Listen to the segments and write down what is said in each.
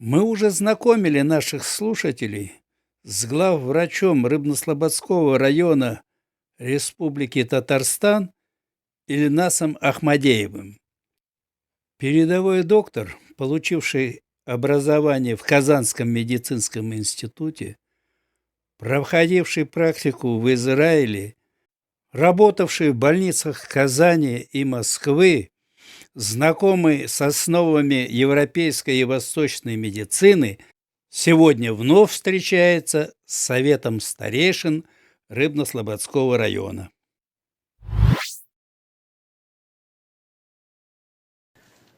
Мы уже знакомили наших слушателей с главврачом Рыбнослободского района Республики Татарстан Ильнасом Ахмадеевым. Передовой доктор, получивший образование в Казанском медицинском институте, проходивший практику в Израиле, работавший в больницах Казани и Москвы, знакомый с основами европейской и восточной медицины, сегодня вновь встречается с советом старейшин Рыбнослободского района.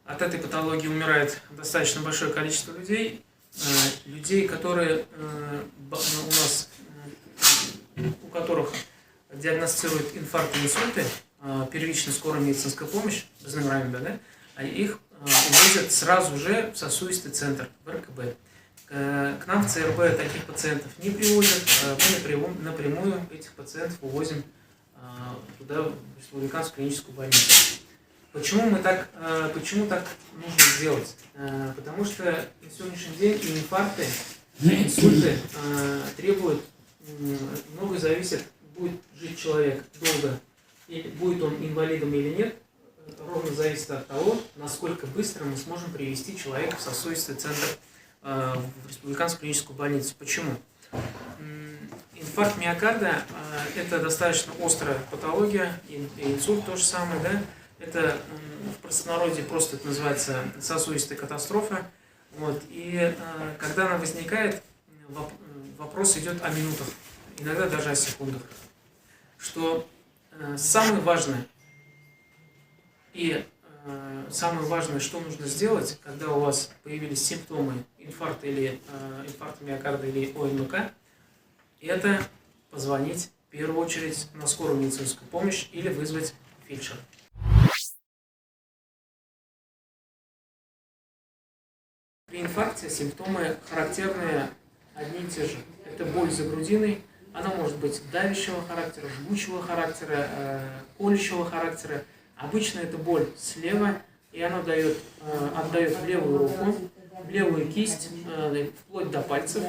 От этой патологии умирает достаточно большое количество людей, которые у которых диагностируют инфаркты и инсульты, первичная скорая медицинская помощь, а их увозят сразу же в сосудистый центр, в РКБ. К нам в ЦРБ таких пациентов не привозят, мы напрямую этих пациентов увозим туда, в Республиканскую клиническую больницу. Почему так нужно сделать? Потому что на сегодняшний день и инфаркты, и инсульты требуют, многое зависит, будет жить человек долго, или будет он инвалидом или нет, ровно зависит от того, насколько быстро мы сможем привести человека в сосудистый центр в Республиканскую клиническую больницу. Почему? Инфаркт миокарда – это достаточно острая патология, и инсульт то же самое, да? Это в простонародье просто это называется сосудистая катастрофа. И когда она возникает, вопрос идет о минутах, иногда даже о секундах. Что самое важное, что нужно сделать, когда у вас появились симптомы инфаркта миокарда или ОМК, это позвонить в первую очередь на скорую медицинскую помощь или вызвать фельдшера. При инфаркте симптомы характерные одни и те же. Это боль за грудиной, она может быть давящего характера, жгучего характера, колющего характера. Обычно это боль слева, и она отдает в левую руку, в левую кисть, вплоть до пальцев.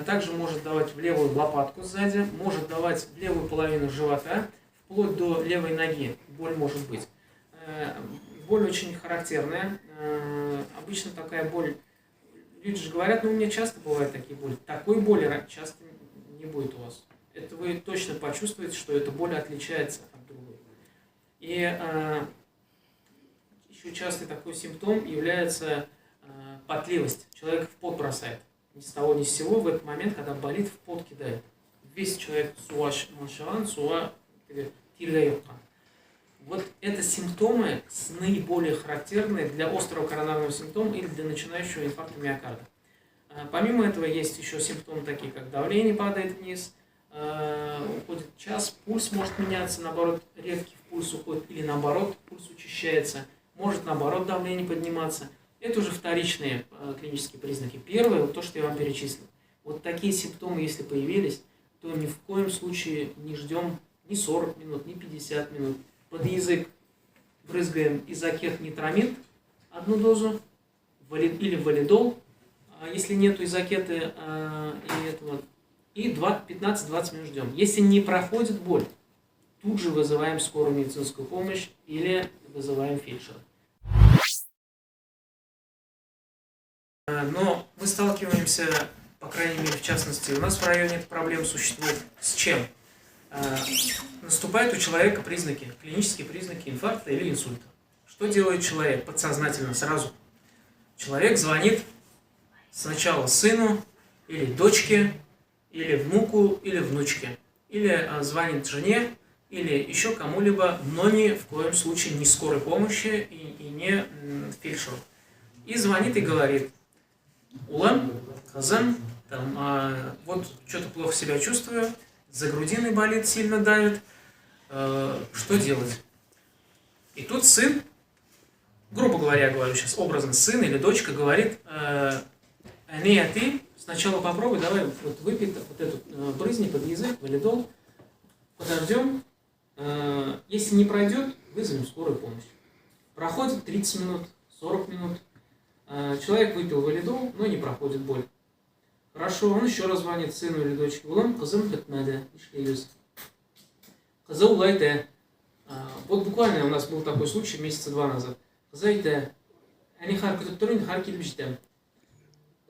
Также может давать в левую лопатку сзади, может давать в левую половину живота, вплоть до левой ноги. Боль может быть. Боль очень характерная. Обычно такая боль, люди же говорят, у меня часто бывают такие боли. Такой боли часто не будет у вас. Это вы точно почувствуете, что эта боль отличается от другой. И еще частый такой симптом является потливость. Человек в пот бросает. Ни с того ни с сего в этот момент, когда болит, в пот кидает. Весь человек тиргайотка. Вот это симптомы наиболее характерные для острого коронарного симптома или для начинающего инфаркта миокарда. Помимо этого есть еще симптомы такие, как давление падает вниз, уходит час, пульс может меняться, наоборот, редкий пульс уходит, или наоборот, пульс учащается, может наоборот давление подниматься. Это уже вторичные клинические признаки. Первое, то, что я вам перечислил. Вот такие симптомы, если появились, то ни в коем случае не ждем ни 40 минут, ни 50 минут. Под язык брызгаем изокет нитрамид, одну дозу, или валидол, если нету изокеты и 15-20 минут ждем. Если не проходит боль, тут же вызываем скорую медицинскую помощь или вызываем фельдшера. Но мы сталкиваемся, по крайней мере, в частности, у нас в районе эта проблема существует. С чем? Наступают у человека клинические признаки инфаркта или инсульта. Что делает человек подсознательно сразу? Человек звонит сначала сыну, или дочке, или внуку, или внучке. Или звонит жене, или еще кому-либо, но ни в коем случае не скорой помощи и не фельдшеру. И звонит и говорит: улам, казан, вот что-то плохо себя чувствую, за грудиной болит, сильно давит, что делать? И тут сын, грубо говоря, я говорю сейчас образно, сын или дочка говорит: а ты сначала попробуй, давай вот выпей вот эту брызни под язык, валидол, подождем, если не пройдет, вызовем скорую помощь. Проходит 30 минут, 40 минут, Человек выпил валидол, но не проходит боль. Хорошо, он еще раз звонит сыну или дочке. Улам кызым бітмеді, ишлейбіз. Қызы улайды. Вот буквально у нас был такой случай месяца 2 назад. Қызы айтты, они хар күтіп тұрын, хар келіп жетем.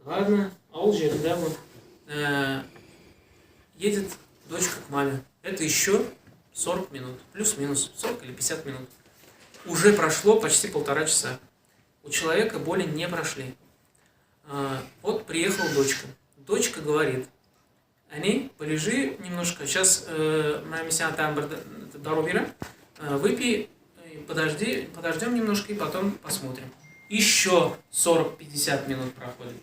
Ладно, ауыл жерінде вот. Едет дочка к маме. Это еще 40 минут. Плюс-минус 40 или 50 минут. Уже прошло почти 1,5 часа. У человека боли не прошли. Вот приехала дочка. Дочка говорит, они, полежи немножко, сейчас мамися там дорогера, выпей, подождем немножко и потом посмотрим. Еще 40-50 минут проходит.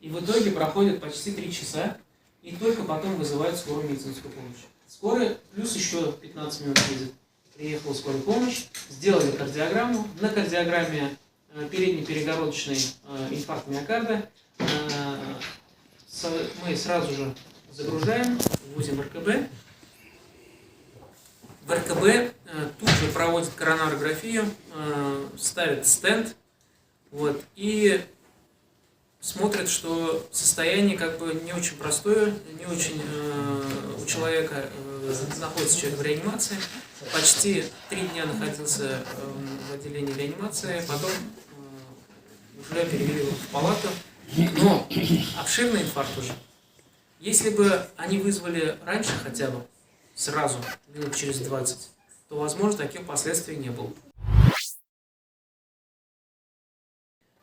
И в итоге проходит почти 3 часа, и только потом вызывают скорую медицинскую помощь. Скорая плюс еще 15 минут едет. Приехала скорая помощь, сделали кардиограмму. На кардиограмме передний перегородочный инфаркт миокарда. Мы сразу же загружаем, вводим РКБ. В РКБ тут же проводят коронарографию, ставят стенд, вот, и смотрят, что состояние как бы не очень простое, не очень у человека находится человек в реанимации. Почти 3 дня находился в отделении реанимации, потом уже перевели его в палату. Но обширный инфаркт уже. Если бы они вызвали раньше хотя бы, сразу, минут через 20, то, возможно, таких последствий не было.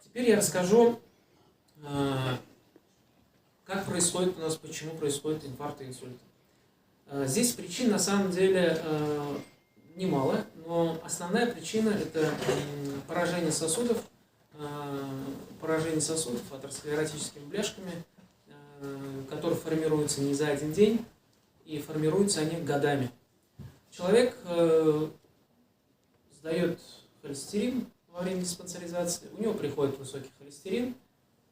Теперь я расскажу, как происходит у нас, почему происходит инфаркт и инсульт. Здесь причин на самом деле немало, но основная причина – это поражение сосудов атеросклеротическими бляшками, которые формируются не за один день, и формируются они годами. Человек сдает холестерин во время диспансеризации, у него приходит высокий холестерин,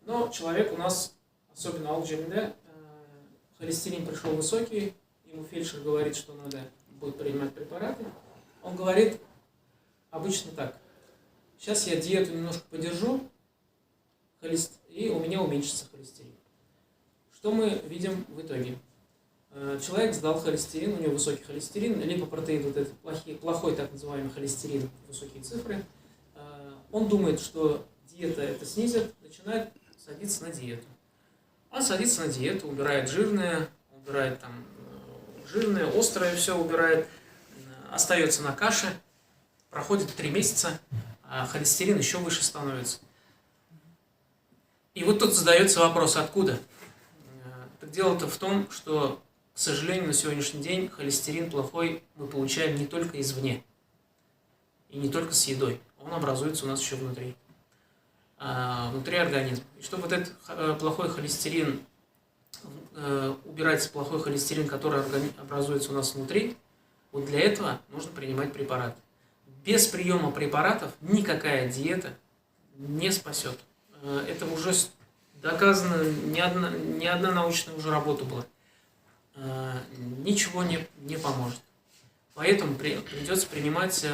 но человек у нас, особенно алджеринда, холестерин пришел высокий, ему фельдшер говорит, что надо будет принимать препараты. Он говорит обычно так: сейчас я диету немножко подержу, и у меня уменьшится холестерин. Что мы видим в итоге? Человек сдал холестерин, у него высокий холестерин, липопротеид, вот этот плохой так называемый холестерин, высокие цифры. Он думает, что диета это снизит, начинает садиться на диету. Он садится на диету, убирает жирное, острое все убирает, остается на каше, проходит 3 месяца, а холестерин еще выше становится. И вот тут задается вопрос, откуда? Так дело-то в том, что, к сожалению, на сегодняшний день холестерин плохой мы получаем не только извне, и не только с едой. Он образуется у нас еще внутри организма. И чтобы вот этот плохой холестерин, убирать плохой холестерин, который образуется у нас внутри, вот для этого нужно принимать препараты. Без приема препаратов никакая диета не спасет. Это уже доказано, не одна научная уже работа была. Ничего не поможет. Поэтому придется принимать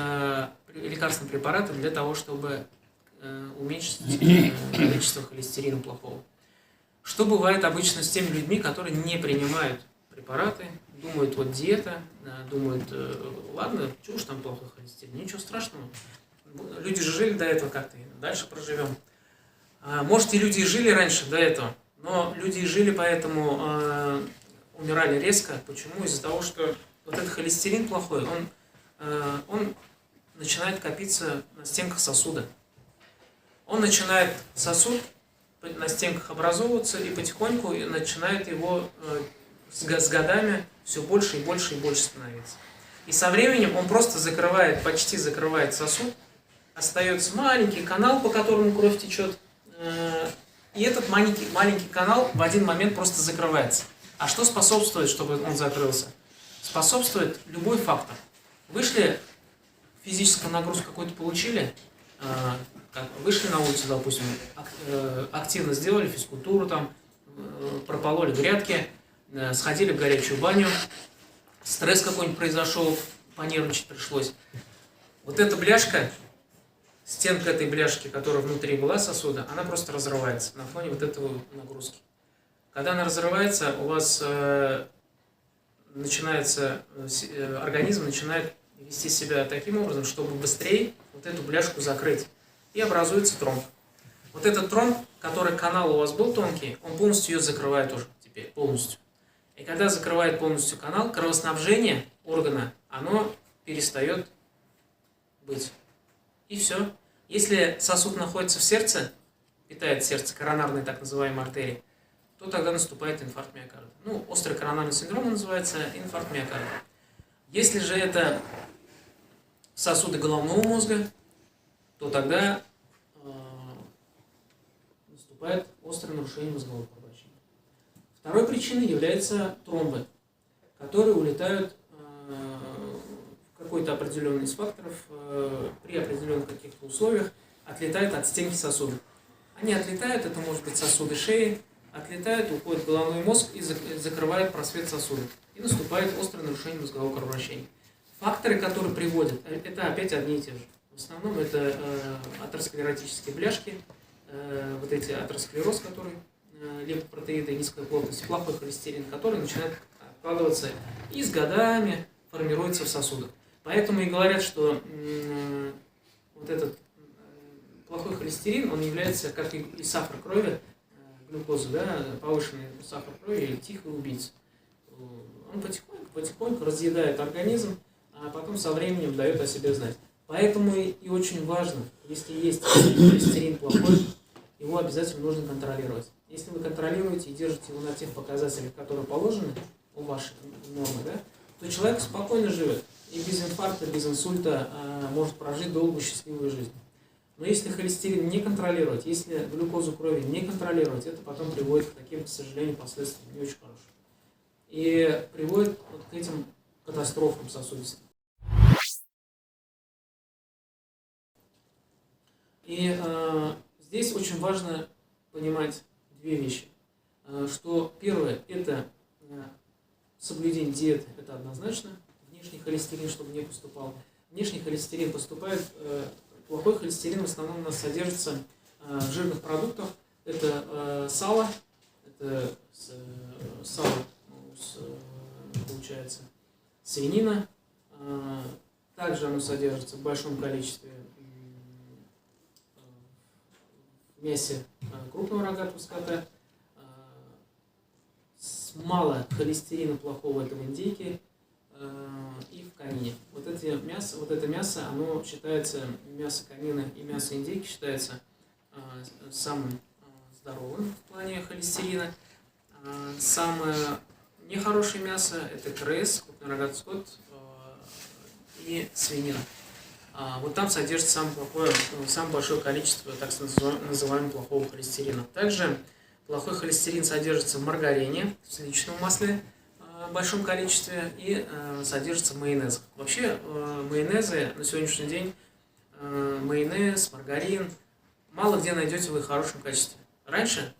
лекарственные препараты для того, чтобы уменьшить количество холестерина плохого. Что бывает обычно с теми людьми, которые не принимают препараты, думают, вот диета, думают, ладно, чего уж там плохой холестерин, ничего страшного. Люди же жили до этого как-то, дальше проживем. Может, и люди и жили раньше до этого, но люди и жили, поэтому умирали резко. Почему? Из-за того, что вот этот холестерин плохой, он начинает копиться на стенках сосуда. Он начинает сосуд на стенках образовываться и потихоньку начинает его с годами все больше и больше и больше становиться. И со временем он просто почти закрывает сосуд, остается маленький канал, по которому кровь течет, и этот маленький канал в один момент просто закрывается. А что способствует, чтобы он закрылся? Способствует любой фактор. Вышли, физическую нагрузку какую-то получили, вышли на улицу, допустим, активно сделали физкультуру, там, пропололи грядки, сходили в горячую баню, стресс какой-нибудь произошел, понервничать пришлось. Вот эта бляшка стенка этой бляшки, которая внутри была сосуда, она просто разрывается на фоне вот этого нагрузки. Когда она разрывается, у вас организм начинает вести себя таким образом, чтобы быстрее вот эту бляшку закрыть. И образуется тромб. Вот этот тромб, который канал у вас был тонкий, он полностью ее закрывает уже теперь, полностью. И когда закрывает полностью канал, кровоснабжение органа, оно перестает быть. И все. Если сосуд находится в сердце, питает сердце, коронарной так называемой артерии, то тогда наступает инфаркт миокарда. Ну, острый коронарный синдром называется инфаркт миокарда. Если же это сосуды головного мозга, то тогда наступает острое нарушение мозгового кровообращения. Второй причиной является тромбы, которые улетают в какой-то определенный из факторов, при определенных каких-то условиях, отлетают от стенки сосуда. Они отлетают, это может быть сосуды шеи, отлетают, уходят в головной мозг и закрывают просвет сосуда. И наступает острое нарушение мозгового кровообращения. Факторы, которые приводят, это опять одни и те же. В основном это атеросклеротические бляшки, вот эти атеросклероз, который липопротеиды низкой плотности, плохой холестерин, который начинает откладываться и с годами формируется в сосудах. Поэтому и говорят, что вот этот плохой холестерин, он является, как и сахар крови, глюкоза, да, повышенный сахар крови или тихий убийца. Он потихоньку разъедает организм, а потом со временем дает о себе знать. Поэтому и очень важно, если есть холестерин плохой, его обязательно нужно контролировать. Если вы контролируете и держите его на тех показателях, которые положены у вашей нормы, да, то человек спокойно живет и без инфаркта, без инсульта может прожить долгую счастливую жизнь. Но если холестерин не контролировать, если глюкозу крови не контролировать, это потом приводит к таким, к сожалению, последствиям не очень хорошим. И приводит вот к этим катастрофам сосудистым. И здесь очень важно понимать две вещи. Что первое, это соблюдение диеты, это однозначно. Внешний холестерин, чтобы не поступал. Внешний холестерин поступает, плохой холестерин в основном у нас содержится в жирных продуктах. Это сало, это сало, получается, свинина. Также оно содержится в большом количестве в мясе крупного рогатого скота. Мало холестерина плохого это в индейке и в конине. Вот это мясо, оно считается, мясо конины и мясо индейки считается самым здоровым в плане холестерина. Самое нехорошее мясо это КРС, крупный рогатый скот и свинина. Вот там содержится самое большое количество так называемого плохого холестерина. Также плохой холестерин содержится в маргарине, в сливочном масле в большом количестве и содержится в майонезах. Вообще майонезы на сегодняшний день, майонез, маргарин, мало где найдете вы в хорошем качестве. Раньше,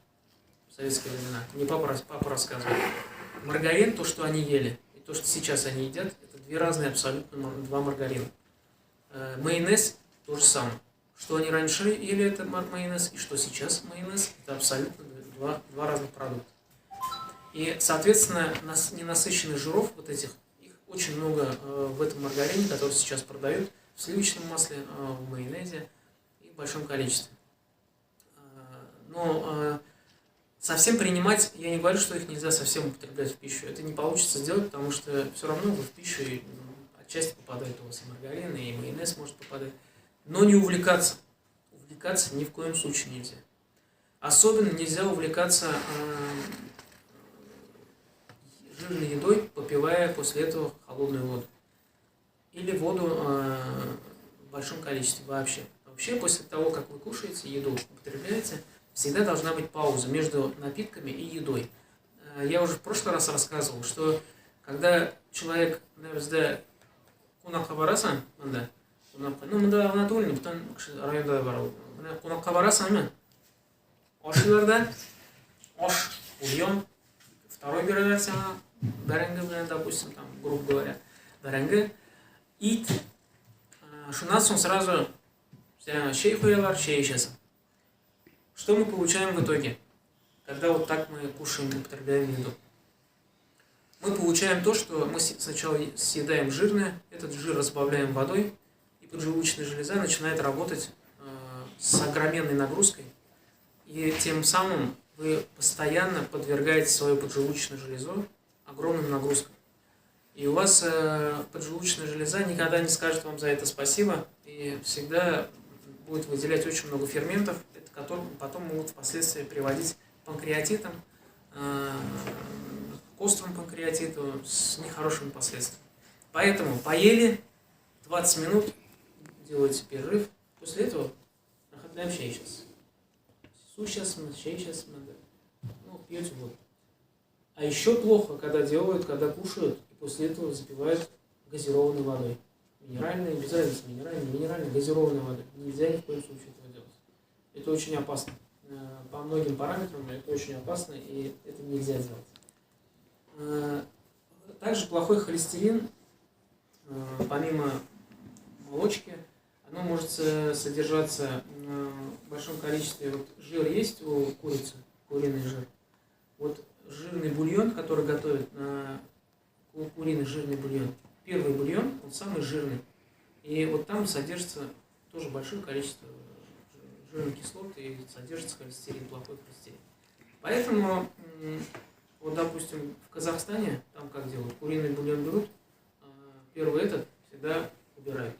в советские времена, мне папа рассказывал, маргарин, то, что они ели, и то, что сейчас они едят, это две разные абсолютно два маргарина. Майонез то же самое. Что они раньше ели, это майонез, и что сейчас майонез, это абсолютно два разных продукта. И, соответственно, ненасыщенных жиров, вот этих, их очень много в этом маргарине, который сейчас продают, в сливочном масле, в майонезе и в большом количестве. Но совсем принимать, я не говорю, что их нельзя совсем употреблять в пищу. Это не получится сделать, потому что все равно вы в пищу отчасти попадает у вас и маргарин, и майонез может попадать. Но не увлекаться. Увлекаться ни в коем случае нельзя. Особенно нельзя увлекаться жирной едой, попивая после этого холодную воду. Или воду в большом количестве вообще. Вообще, после того, как вы кушаете, еду употребляете, всегда должна быть пауза между напитками и едой. Я уже в прошлый раз рассказывал, что когда человек, наверное, қонаққа барасың, мында, Анатолий, потом районда бару. Қонаққа барасың, ашыларда, аш, бульон, второй берет сама, бәрәңге, допустим, там, грубо говоря, бәрәңге, ит, шундан соң сразу Шей хуялар, шей сейчас. Что мы получаем в итоге, когда вот так мы кушаем, употребляем еду? Мы получаем то, что мы сначала съедаем жирное, этот жир разбавляем водой, и поджелудочная железа начинает работать с огроменной нагрузкой, и тем самым вы постоянно подвергаете свою поджелудочную железу огромным нагрузкам. И у вас поджелудочная железа никогда не скажет вам за это спасибо, и всегда будет выделять очень много ферментов, которые потом могут впоследствии приводить к панкреатитам, к острому панкреатиту с нехорошими последствиями. Поэтому поели, 20 минут, делаете перерыв, после этого нахотляем чай сейчас. Сейчас чай сейчас пьете воду. А еще плохо, когда кушают, и после этого запивают газированной водой. Минеральной, без разницы, минеральной, газированной водой. Нельзя ни в коем случае этого делать. Это очень опасно. По многим параметрам это очень опасно, и это нельзя делать. Также плохой холестерин, помимо молочки, оно может содержаться в большом количестве. Вот жир есть у курицы, куриный жир. Вот жирный бульон, который готовят на куриный жирный бульон. Первый бульон, он самый жирный. И вот там содержится тоже большое количество жирных кислот и содержится холестерин, плохой холестерин. Поэтому, вот допустим, в Казахстане, там как делают, куриный бульон берут, первый этот всегда убирают.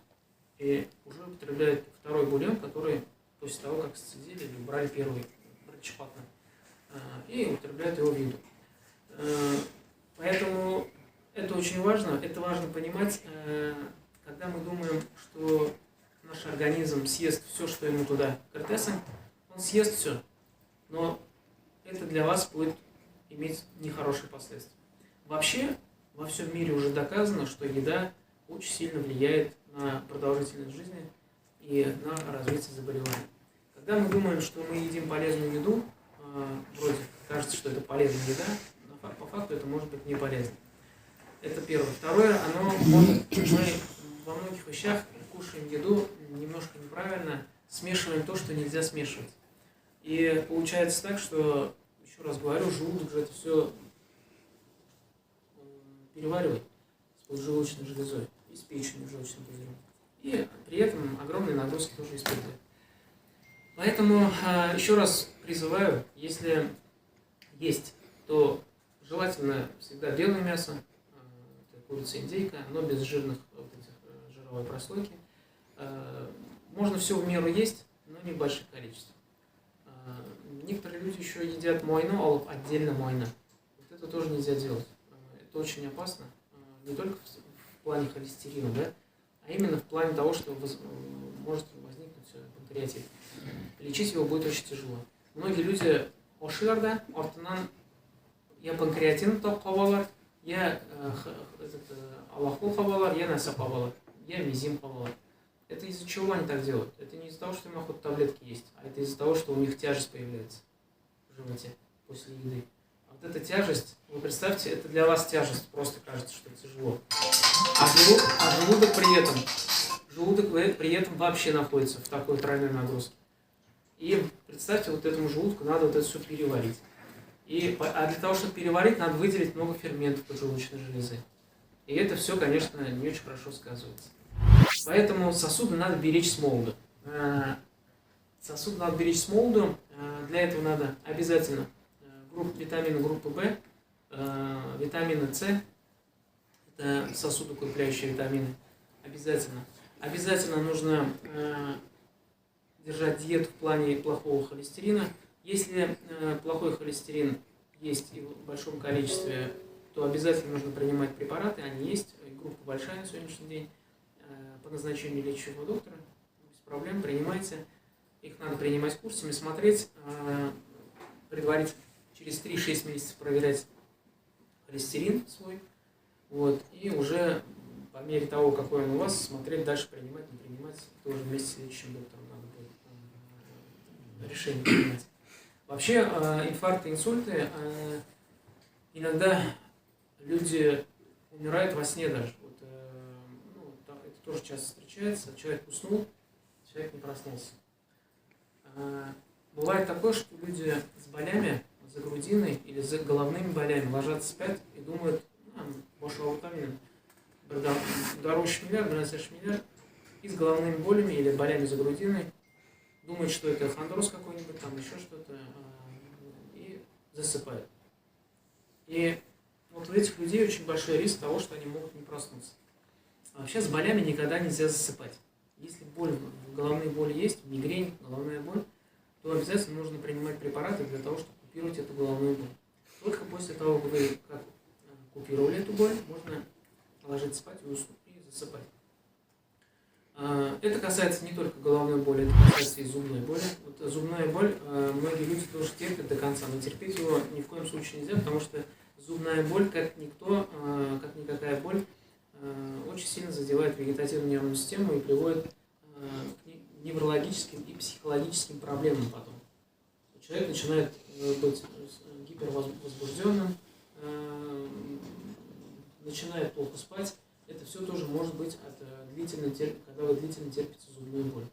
И уже употребляют второй бульон, который после того, как сцедили или убрали первый, чапатно, и употребляют его в еду. Поэтому это очень важно. Это важно понимать, когда мы думаем, что наш организм съест все, что ему туда кортесом, он съест все. Но это для вас будет иметь нехорошие последствия. Вообще, во всем мире уже доказано, что еда очень сильно влияет на продолжительность жизни и на развитие заболеваний. Когда мы думаем, что мы едим полезную еду, вроде кажется, что это полезная еда, но по факту это может быть не полезно. Это первое. Второе, мы во многих вещах кушаем еду немножко неправильно, смешиваем то, что нельзя смешивать. И получается так, что, еще раз говорю, желудок же это все переваривает с поджелудочной железой и с печенью, желчным пузырем. И при этом огромные нагрузки тоже испытывает. Поэтому еще раз призываю, если есть, то желательно всегда белое мясо, курица, индейка, но без жирных жировой прослойки. Можно все в меру есть, но не в больших количествах. Некоторые люди еще едят мойну, а отдельно мойна. Вот это тоже нельзя делать. Это очень опасно, не только в плане холестерина, да, а именно в плане того, что может возникнуть панкреатит. Лечить его будет очень тяжело. Многие люди ошиларда, ортынан, я панкреатин кабалар, я аллаху кабалар, я наса кабалар, я мизим кабалар. Это из-за чего они так делают? Это не из-за того, что им охота таблетки есть, а это из-за того, что у них тяжесть появляется в животе после еды. А вот эта тяжесть, вы представьте, это для вас тяжесть, просто кажется, что тяжело. А желудок при этом вообще находится в такой тройной нагрузке. И представьте, вот этому желудку надо вот это все переварить. А для того, чтобы переварить, надо выделить много ферментов поджелудочной железы. И это все, конечно, не очень хорошо сказывается. Поэтому сосуды надо беречь с молоду. Для этого надо обязательно витамины группы В, витамины С, это сосудоукрепляющие витамины, обязательно. Обязательно нужно держать диету в плане плохого холестерина. Если плохой холестерин есть и в большом количестве, то обязательно нужно принимать препараты, они есть, группа большая на сегодняшний день, по назначению лечащего доктора, без проблем, принимайте. Их надо принимать курсами, смотреть, предварительно через 3-6 месяцев проверять холестерин свой, вот, и уже по мере того, какой он у вас, смотреть дальше, принимать, не принимать, тоже вместе с лечащим доктором надо будет решение принимать. Вообще, инфаркты, инсульты, иногда люди умирают во сне даже. Вот, это тоже часто встречается. Человек уснул, человек не проснулся. Бывает такое, что люди с болями за грудиной или за головными болями ложатся спать и думают, boş ауыртамын, дорогу шмеляр, шмеляр, и с головными болями или болями за грудиной думают, что это хондроз какой-нибудь, там еще что-то, и засыпают. И вот у этих людей очень большой риск того, что они могут не проснуться. А вообще с болями никогда нельзя засыпать. Если головные боли есть, мигрень, головная боль, то обязательно нужно принимать препараты для того, чтобы купировать эту головную боль. Только после того, как вы купировали эту боль, можно ложиться спать и засыпать. Это касается не только головной боли, это касается и зубной боли. Вот зубная боль многие люди тоже терпят до конца, но терпеть его ни в коем случае нельзя, потому что зубная боль, как никакая боль, очень сильно задевает вегетативную нервную систему и приводит к неврологическим и психологическим проблемам потом. Человек начинает быть гипервозбужденным, начинает плохо спать. Это все тоже может быть когда вы длительно терпите зубную боль.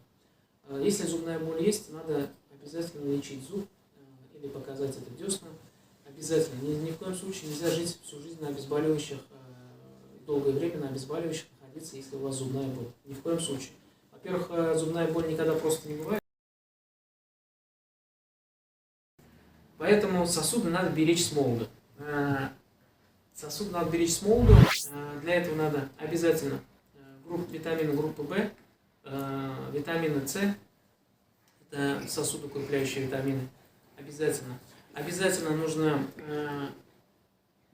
Если зубная боль есть, надо обязательно лечить зуб или показать это десна. Обязательно. Ни в коем случае нельзя жить всю жизнь на обезболивающих, долгое время на обезболивающих находиться, если у вас зубная боль. Ни в коем случае. Во-первых, зубная боль никогда просто не бывает. Поэтому сосуды надо беречь с молоду. Сосуды надо беречь с молоду. Для этого надо обязательно витамины группы В, витамины С, это сосудоукрепляющие витамины. Обязательно. Обязательно нужно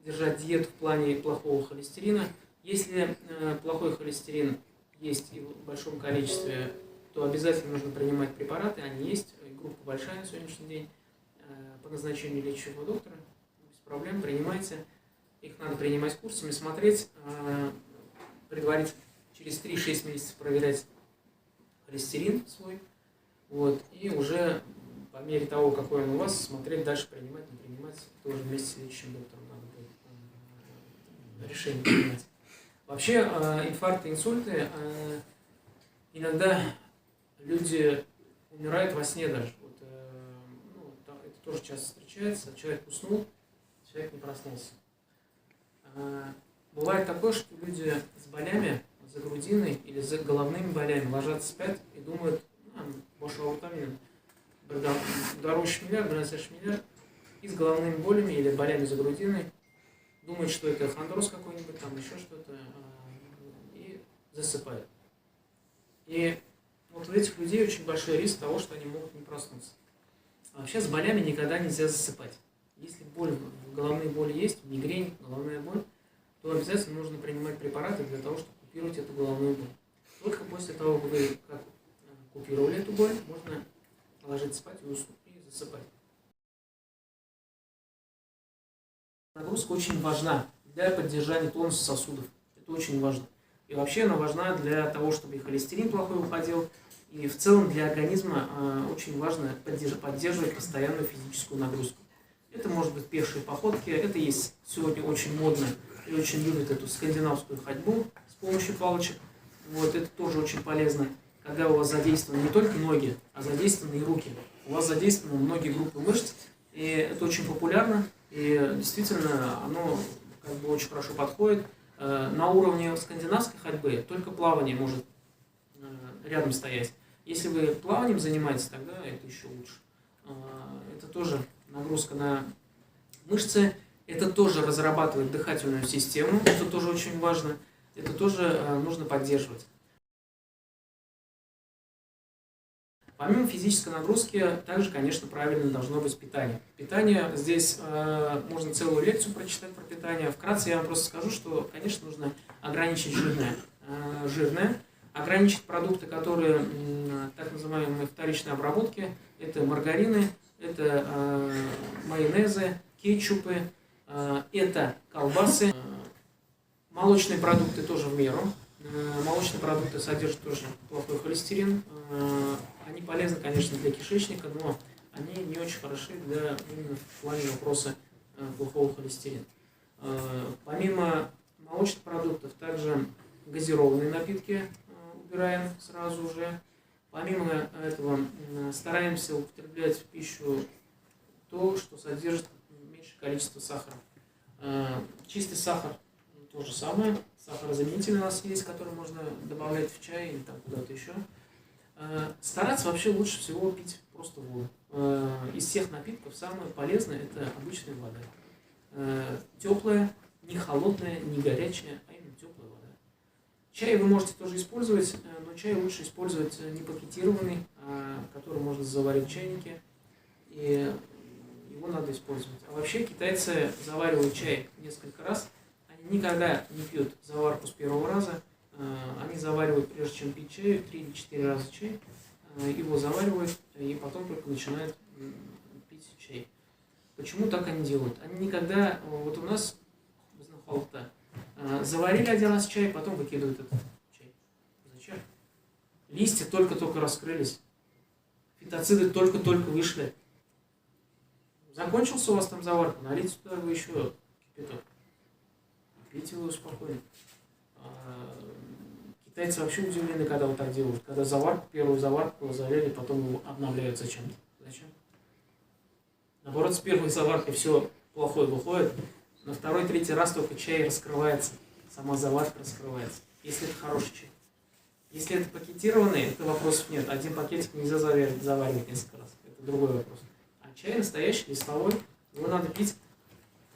держать диету в плане плохого холестерина. Если плохой холестерин есть и в большом количестве, то обязательно нужно принимать препараты. Они есть, группа большая на сегодняшний день. По назначению лечащего доктора, без проблем, принимайте. Их надо принимать курсами, смотреть, предварительно через 3-6 месяцев проверять холестерин свой. Вот, и уже по мере того, какой он у вас, смотреть дальше, принимать, не принимать. Тоже вместе с лечащим доктором надо будет решение принимать. Вообще, инфаркты, инсульты, иногда люди умирают во сне даже. Тоже часто встречается, человек уснул, человек не проснулся. Бывает такое, что люди с болями за грудиной или за головными болями ложатся спать и думают, boş ауыртамын, дорогу шмеляр, шмеляр, и с головными болями или болями за грудиной думают, что это хондроз какой-нибудь, там еще что-то, и засыпают. И вот у этих людей очень большой риск того, что они могут не проснуться. А вообще с болями никогда нельзя засыпать. Если головные боли есть, мигрень, головная боль, то обязательно нужно принимать препараты для того, чтобы купировать эту головную боль. Только после того, как вы купировали эту боль, можно ложиться спать и засыпать. Нагрузка очень важна для поддержания тонуса сосудов. Это очень важно. И вообще она важна для того, чтобы и холестерин плохой уходил, и в целом для организма очень важно поддерживать постоянную физическую нагрузку. Это может быть пешие походки, это есть сегодня очень модно и очень любят эту скандинавскую ходьбу с помощью палочек. Вот, это тоже очень полезно, когда у вас задействованы не только ноги, а задействованы и руки. У вас задействованы многие группы мышц, и это очень популярно, и действительно оно очень хорошо подходит. На уровне скандинавской ходьбы только плавание может рядом стоять. Если вы плаванием занимаетесь, тогда это еще лучше. Это тоже нагрузка на мышцы, это тоже разрабатывает дыхательную систему, это тоже очень важно, это тоже нужно поддерживать. Помимо физической нагрузки, также, конечно, правильно должно быть питание. Питание, здесь можно целую лекцию прочитать про питание. Вкратце я вам просто скажу, что, конечно, нужно ограничить жирное, ограничить продукты, которые так называемые вторичной обработки. Это маргарины, это майонезы, кетчупы, это колбасы. Молочные продукты тоже в меру. Молочные продукты содержат тоже плохой холестерин. Они полезны, конечно, для кишечника, но они не очень хороши именно в плане вопроса плохого холестерина. Помимо молочных продуктов, также газированные напитки убираем сразу же. Помимо этого, стараемся употреблять в пищу то, что содержит меньшее количество сахара. Чистый сахар то же самое. Сахарозаменитель у нас есть, который можно добавлять в чай или там куда-то еще. Стараться вообще лучше всего пить просто воду. Из всех напитков самое полезное это обычная вода. Теплая, не холодная, не горячая, а именно теплая вода. Чай вы можете тоже использовать, но чай лучше использовать не пакетированный, который можно заварить в чайнике. И его надо использовать. А вообще китайцы заваривают чай несколько раз. Они никогда не пьют заварку с первого раза. Они заваривают, прежде чем пить чай, 3 или 4 раза чай. Его заваривают и потом только начинают пить чай. Почему так они делают? Они никогда, вот у нас заварили один раз чай, потом выкидывают этот чай. Зачем? Листья только-только раскрылись. Фитоциды только-только вышли. Закончился у вас там заварка, налейте туда вы еще кипяток. Пейте его спокойно. Китайцы вообще удивлены, когда вот так делают. Когда заварку, первую заварку залили, потом его обновляют зачем-то. Зачем? Наоборот, с первой заваркой все плохое выходит. На второй, третий раз только чай раскрывается. Сама заварка раскрывается. Если это хороший чай. Если это пакетированный, это вопросов нет. Один пакетик нельзя заваривать несколько раз. Это другой вопрос. А чай настоящий, листовой, его надо пить,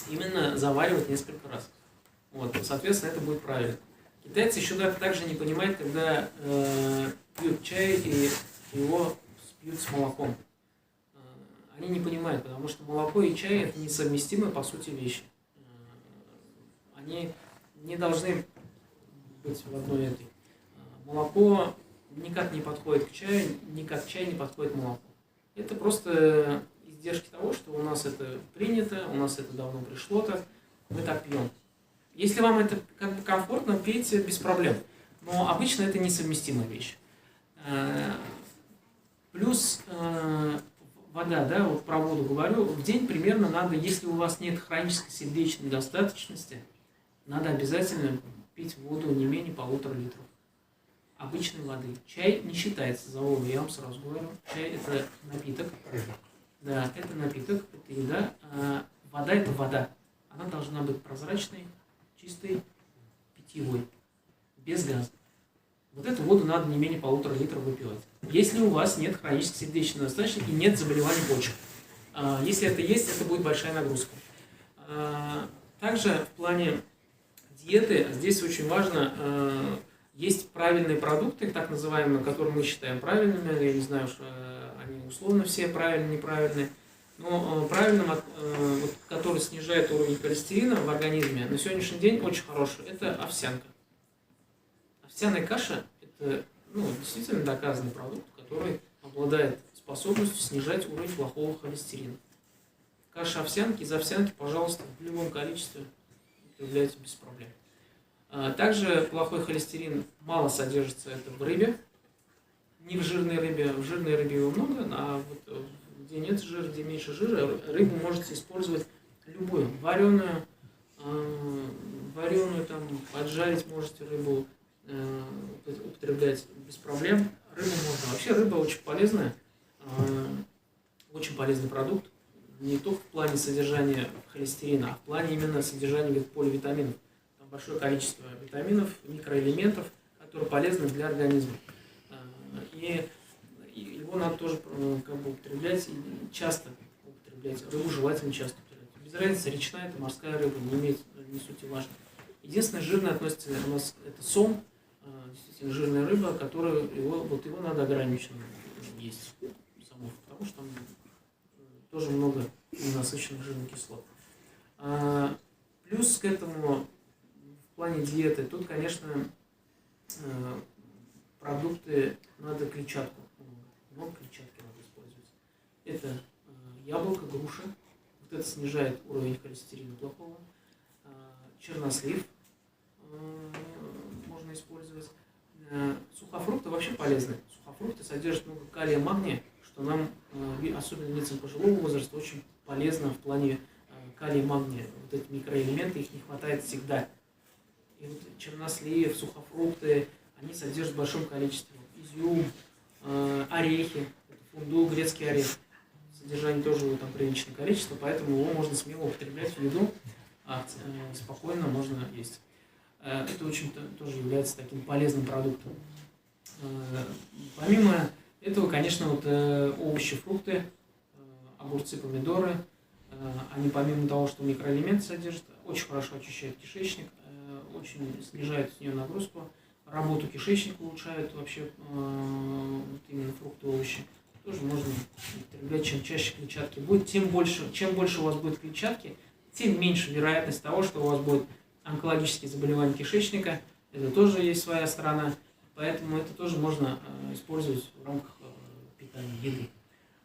именно заваривать несколько раз. Вот, соответственно, это будет правильно. Китайцы еще также не понимают, когда пьют чай и его пьют с молоком. Они не понимают, потому что молоко и чай это несовместимые по сути вещи. Они не должны быть в одной этой. Молоко никак не подходит к чаю, никак чай не подходит к молоку. Это просто издержки того, что у нас это принято, у нас это давно пришло так, мы так пьем. Если вам это как бы комфортно, пейте без проблем. Но обычно это несовместимая вещь. Плюс вода, да, вот про воду говорю, в день примерно надо, если у вас нет хронической сердечной недостаточности, надо обязательно пить воду не менее 1,5 литра. Обычной воды. Чай не считается за воду, я вам сразу говорю. Чай это напиток. Да, это напиток, это еда. А вода это вода. Она должна быть прозрачной, чистой, питьевой, без газа. Вот эту воду надо не менее 1,5 литра выпивать. Если у вас нет хронической сердечной недостаточности и нет заболеваний почек. Если это есть, это будет большая нагрузка. Также в плане диеты здесь очень важно, есть правильные продукты, так называемые, которые мы считаем правильными. Я не знаю, что они условно все правильные, неправильные. Но правильным, который снижает уровень холестерина в организме, на сегодняшний день очень хороший, это овсянка. Овсяная каша – это действительно доказанный продукт, который обладает способностью снижать уровень плохого холестерина. Каша овсянки, из овсянки, пожалуйста, в любом количестве употребляйте без проблем. Также плохой холестерин мало содержится это в рыбе, не в жирной рыбе. В жирной рыбе его много, а вот где нет жира, где меньше жира, рыбу можете использовать любую. Вареную, там, поджарить можете рыбу, употреблять без проблем. Рыбу можно. Вообще рыба очень полезная, очень полезный продукт. Не только в плане содержания холестерина, а в плане именно содержания поливитаминов. Там большое количество витаминов, микроэлементов, которые полезны для организма. И его надо тоже употреблять и часто употреблять. Рыбу желательно часто употреблять. Без разницы, речная это морская рыба, не суть важно. Единственное, жирное относится у нас это сом, действительно жирная рыба, которую его надо ограниченно есть саму, потому что там тоже много ненасыщенных жирных кислот. Плюс к этому в плане диеты, тут, конечно, продукты надо клетчатку. Много клетчатки надо использовать. Это яблоко, груша. Вот это снижает уровень холестерина плохого. Чернослив можно использовать. Сухофрукты вообще полезны. Сухофрукты содержат много калия, магния, что нам, особенно лицам пожилого возраста, очень полезно в плане калия, магния. Вот эти микроэлементы, их не хватает всегда. И вот чернослив, сухофрукты, они содержат в большом количестве изюм, орехи, фундук, грецкий орех. Содержание тоже его там приличное количество, поэтому его можно смело употреблять в еду, спокойно можно есть. Это очень тоже является таким полезным продуктом. Помимо этого, конечно, вот овощи, фрукты, огурцы, помидоры, они помимо того, что микроэлементы содержат, очень хорошо очищают кишечник, очень снижают с нее нагрузку, работу кишечника улучшают вообще вот именно фрукты, овощи. Тоже можно употреблять, чем чаще клетчатки будет, чем больше у вас будет клетчатки, тем меньше вероятность того, что у вас будет онкологические заболевания кишечника. Это тоже есть своя сторона, поэтому это тоже можно использовать в рамках питания, еды.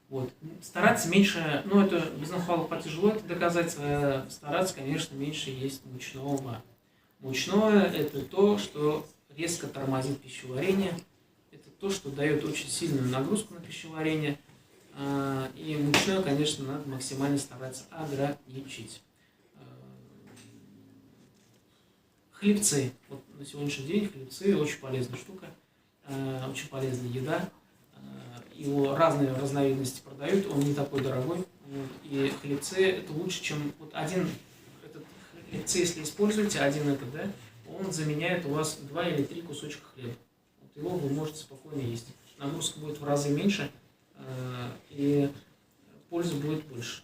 Вот. Стараться меньше, ну это без нахвалов тяжело это доказать, стараться, конечно, меньше есть мучного. Мучное – это то, что резко тормозит пищеварение, это то, что дает очень сильную нагрузку на пищеварение, и мучное, конечно, надо максимально стараться ограничить. Хлебцы. Вот на сегодняшний день хлебцы очень полезная штука, очень полезная еда. Его разные разновидности продают, он не такой дорогой. И хлебцы это лучше, чем вот один этот хлебцы, если используете один этот, да, он заменяет у вас 2 или 3 кусочка хлеба. Вот его вы можете спокойно есть. Нагрузка будет в разы меньше, и пользы будет больше.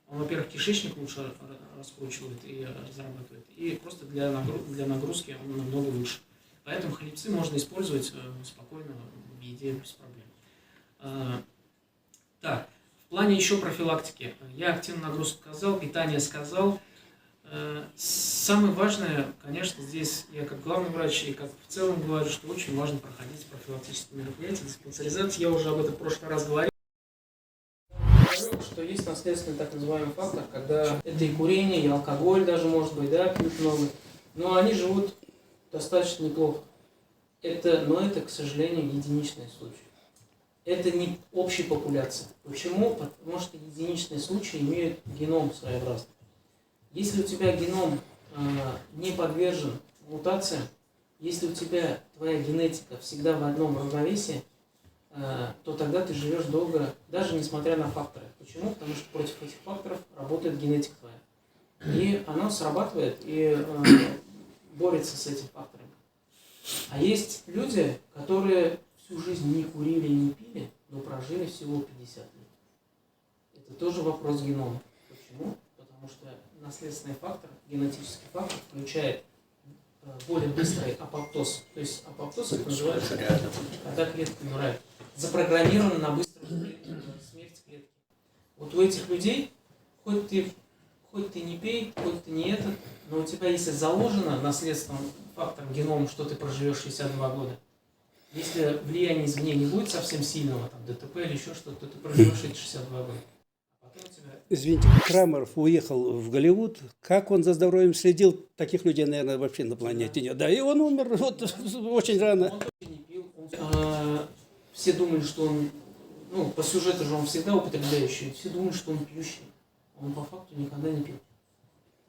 Он, во-первых, кишечник лучше раскручивает и разрабатывает, и просто для нагрузки он намного лучше. Поэтому хлебцы можно использовать спокойно в еде без проблем. Так, в плане еще профилактики. Я активную нагрузку сказал, питание сказал. Самое важное, конечно, здесь я как главный врач и как в целом говорю, что очень важно проходить профилактические мероприятия, диспансеризацию. Я уже об этом в прошлый раз говорил. Что есть наследственный так называемый фактор, когда это и курение, и алкоголь даже может быть, да, пьют много, но они живут достаточно неплохо. Но это, к сожалению, единичные случаи. Это не общая популяция. Почему? Потому что единичные случаи имеют геном своеобразный. Если у тебя геном не подвержен мутациям, если у тебя твоя генетика всегда в одном равновесии, то тогда ты живешь долго, даже несмотря на факторы. Почему? Потому что против этих факторов работает генетика твоя. И она срабатывает и борется с этими факторами. А есть люди, которые всю жизнь не курили и не пили, но прожили всего 50 лет. Это тоже вопрос генома. Почему? Потому что наследственный фактор, генетический фактор включает более быстрый апоптоз. То есть апоптоз это называется, когда клетка умирает. Запрограммировано на быструю смерть клетки. Вот у этих людей, хоть ты не пей, хоть ты не этот, но у тебя если заложено наследственным фактором геном, что ты проживешь 62 года, если влияние извне не будет совсем сильного, там, ДТП или еще что-то, то ты проживешь эти 62 года. А потом у тебя... Извините, Крамаров уехал в Голливуд. Как он за здоровьем следил? Таких людей, наверное, вообще на планете нет. Да, и он умер вот, очень рано. Он тоже не пил. Все думали, что он, ну, по сюжету же он всегда употребляющий, все думали, что он пьющий. Он по факту никогда не пил.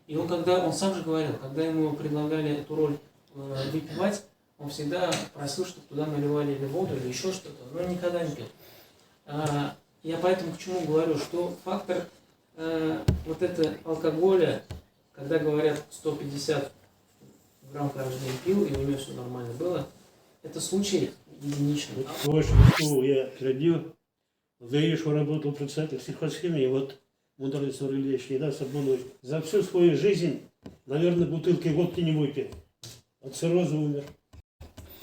И он сам же говорил, когда ему предлагали эту роль выпивать, он всегда просил, чтобы туда наливали или воду, или еще что-то, но он никогда не пил. Я поэтому к чему говорю, что фактор вот это алкоголя, когда говорят 150 грамм каждый день пил, и у него все нормально было, это случай единичный. В вашу школу я ходил, Гаишу работал председатель сельхозхимии, вот Мудрец Ильич не даст обмануть. За всю свою жизнь, наверное, бутылки водки не выпил. От цирроза умер.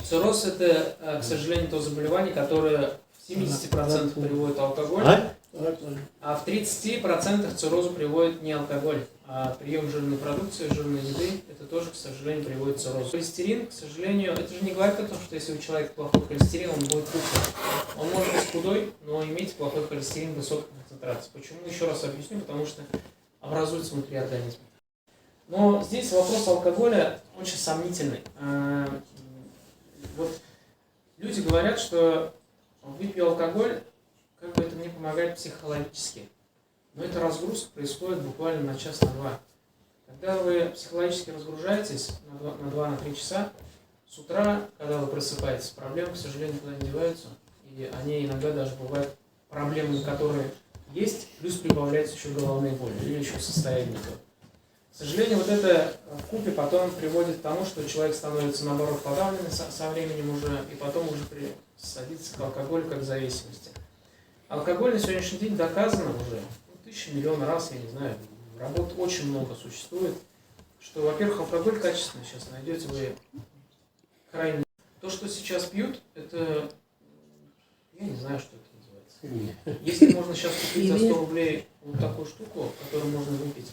Цирроз – это, к сожалению, то заболевание, которое в 70% приводит алкоголь, а в 30% циррозу приводит не алкоголь, а прием жирной продукции, жирной еды. Это тоже, к сожалению, приводит к циррозу. Холестерин, к сожалению, это же не говорит о том, что если у человека плохой холестерин, он будет кушать. Он может быть худой, но иметь плохой холестерин высокой концентрации. Почему? Еще раз объясню, потому что образуется внутри организма. Но здесь вопрос алкоголя очень сомнительный. Вот люди говорят, что выпью алкоголь, как бы это мне помогает психологически. Но эта разгрузка происходит буквально на час, на два. Когда вы психологически разгружаетесь на 2-3 часа, с утра, когда вы просыпаетесь, проблемы, к сожалению, никуда не деваются. И и они иногда даже бывают проблемы, которые есть, плюс прибавляются еще головные боли или еще состояние не то. К сожалению, вот это вкупе потом приводит к тому, что человек становится, наоборот, подавленным со временем уже, и потом уже садится к алкоголю как к зависимости. Алкоголь на сегодняшний день доказано уже, тысячи, миллион раз, я не знаю, работ очень много существует, что, во-первых, алкоголь качественный сейчас найдете вы крайне. То, что сейчас пьют, это, я не знаю, что это называется. Если можно сейчас купить за 100 рублей вот такую штуку, которую можно выпить,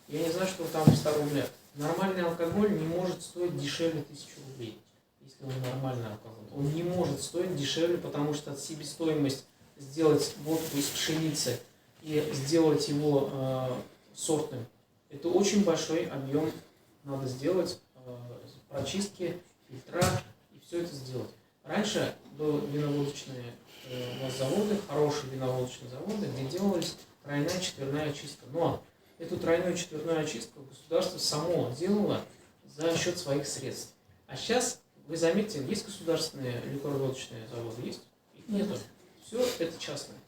я не знаю, что там в 100 рублях. Нормальный алкоголь не может стоить дешевле 1000 рублей, если он нормальный алкоголь. Он не может стоить дешевле, потому что себестоимость сделать водку из пшеницы и сделать его сортным, это очень большой объем надо сделать, прочистки, фильтра и все это сделать. Раньше были виноводочные у нас заводы, хорошие виноводочные заводы, где делалась тройная, четверная очистка. Но эту тройную, четверную очистку государство само делало за счет своих средств. А сейчас, вы заметите, есть государственные ликероводочные заводы, есть? Их нету. Все это частное.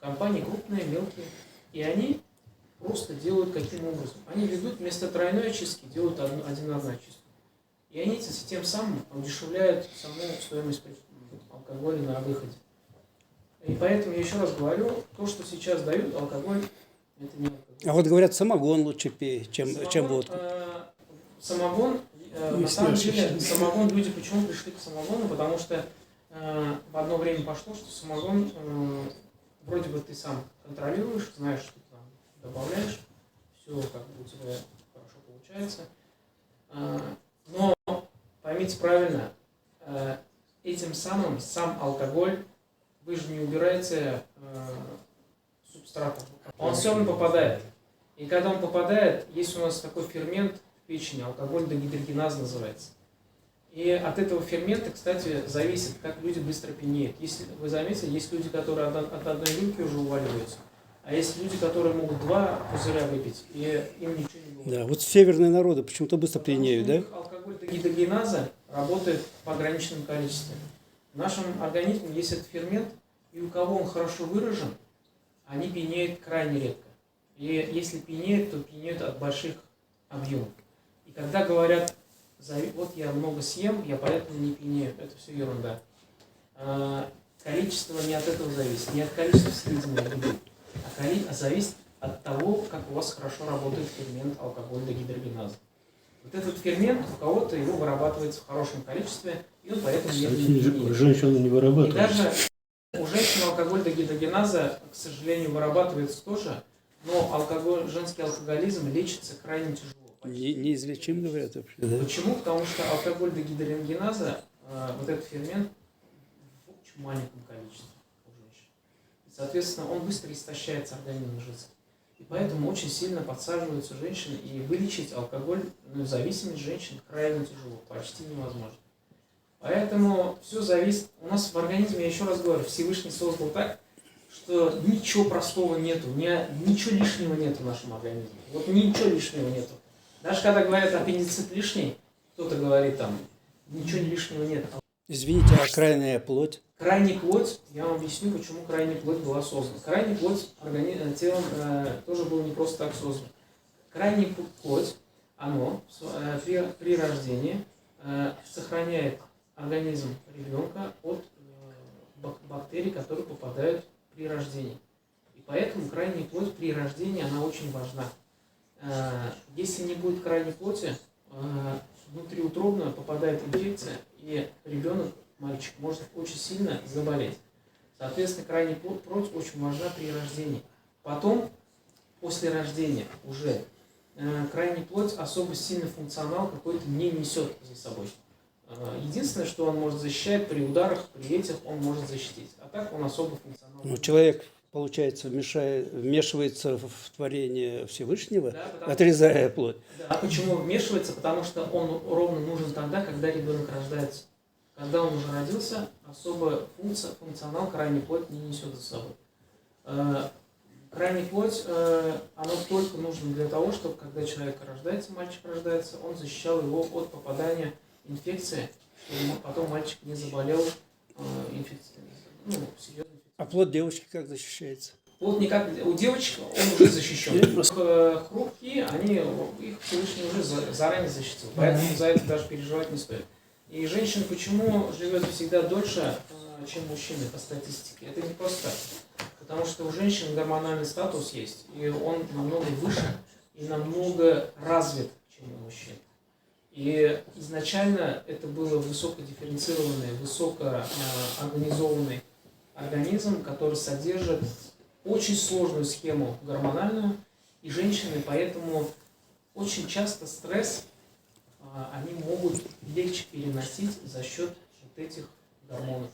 Компании крупные, мелкие. И они просто делают каким образом? Они ведут вместо тройной очистки, делают одинарную очистку. И они тем самым удешевляют саму стоимость алкоголя на выходе. И поэтому я еще раз говорю, то, что сейчас дают алкоголь, это не алкоголь. А вот говорят, самогон лучше пей, чем водку. Самогон, на самом деле, самогон, люди почему пришли к самогону? Потому что в одно время пошло, что самогон, вроде бы ты сам контролируешь, знаешь, что ты там добавляешь, все как бы у тебя хорошо получается. Но поймите правильно, этим самым сам алкоголь, вы же не убираете субстратом. Он все равно попадает. И когда он попадает, есть у нас такой фермент в печени, алкоголь-дегидрогеназа называется. И от этого фермента, кстати, зависит, как люди быстро пьянеют. Если вы заметили, есть люди, которые от одной рюмки уже уваливаются, а есть люди, которые могут 2 пузыря выпить, и им ничего не будет. Да, вот северные народы почему-то быстро пьянеют, да? Алкоголь-дегидрогеназа работает в ограниченном количестве. В нашем организме есть этот фермент, и у кого он хорошо выражен, они пьянеют крайне редко. И если пьянеют, то пьянеют от больших объемов. И когда говорят, вот я много съем, я поэтому не пьянею, это все ерунда. Количество не от этого зависит, не от количества съеденной еды, а зависит от того, как у вас хорошо работает фермент алкоголь-дегидрогеназа. Вот этот фермент у кого-то его вырабатывается в хорошем количестве, и он поэтому не пьянеет. Женщина не вырабатывает. И даже у женщин алкоголь-дегидрогеназа, к сожалению, вырабатывается тоже, но женский алкоголизм лечится крайне тяжело. Неизлечим, говорят вообще, да? Почему? Потому что алкоголь-дегидрогеназа, вот этот фермент, в очень маленьком количестве у женщин. И, соответственно, он быстро истощается организм жидкости. И поэтому очень сильно подсаживаются женщины, и вылечить алкогольную зависимость женщин крайне тяжело, почти невозможно. Поэтому все зависит. У нас в организме, я еще раз говорю, Всевышний создал так, что ничего простого нету, ничего лишнего нету в нашем организме. Вот ничего лишнего нету. Даже когда говорят аппендицит лишний, кто-то говорит там, ничего лишнего нет. Извините, а крайняя плоть? Крайняя плоть, я вам объясню, почему крайняя плоть была создана. Крайняя плоть телом тоже был не просто так создан. Крайняя плоть, оно при рождении сохраняет организм ребенка от бактерий, которые попадают при рождении. И поэтому крайняя плоть при рождении, она очень важна. Если не будет крайней плоти, внутриутробно попадает инфекция, и ребенок, мальчик, может очень сильно заболеть. Соответственно, крайняя плоть очень важна при рождении. Потом, после рождения уже, крайняя плоть особо сильный функционал какой-то не несет за собой. Единственное, что он может защищать при ударах, при этих он может защитить. А так он особо функционал. Ну, человек, получается, вмешивается в творение Всевышнего, да, отрезая плоть. Да. А почему вмешивается? Потому что он ровно нужен тогда, когда ребенок рождается. Когда он уже родился, особо функционал крайней плоти не несет за собой. Крайняя плоть, она только нужна для того, чтобы когда человек рождается, мальчик рождается, он защищал его от попадания инфекции, чтобы потом мальчик не заболел серьезной. А плод девочки как защищается? Вот никак у девочек он уже защищен. Хрупкие, их Всевышний уже заранее защитил. Поэтому за это даже переживать не стоит. И женщина почему живет всегда дольше, чем мужчины по статистике? Это не просто так. Потому что у женщин гормональный статус есть, и он намного выше и намного развит, чем у мужчин. И изначально это был высокодифференцированный, высокоорганизованный организм, который содержит очень сложную схему гормональную, и женщины поэтому очень часто стресс они могут легче переносить за счет вот этих гормонов.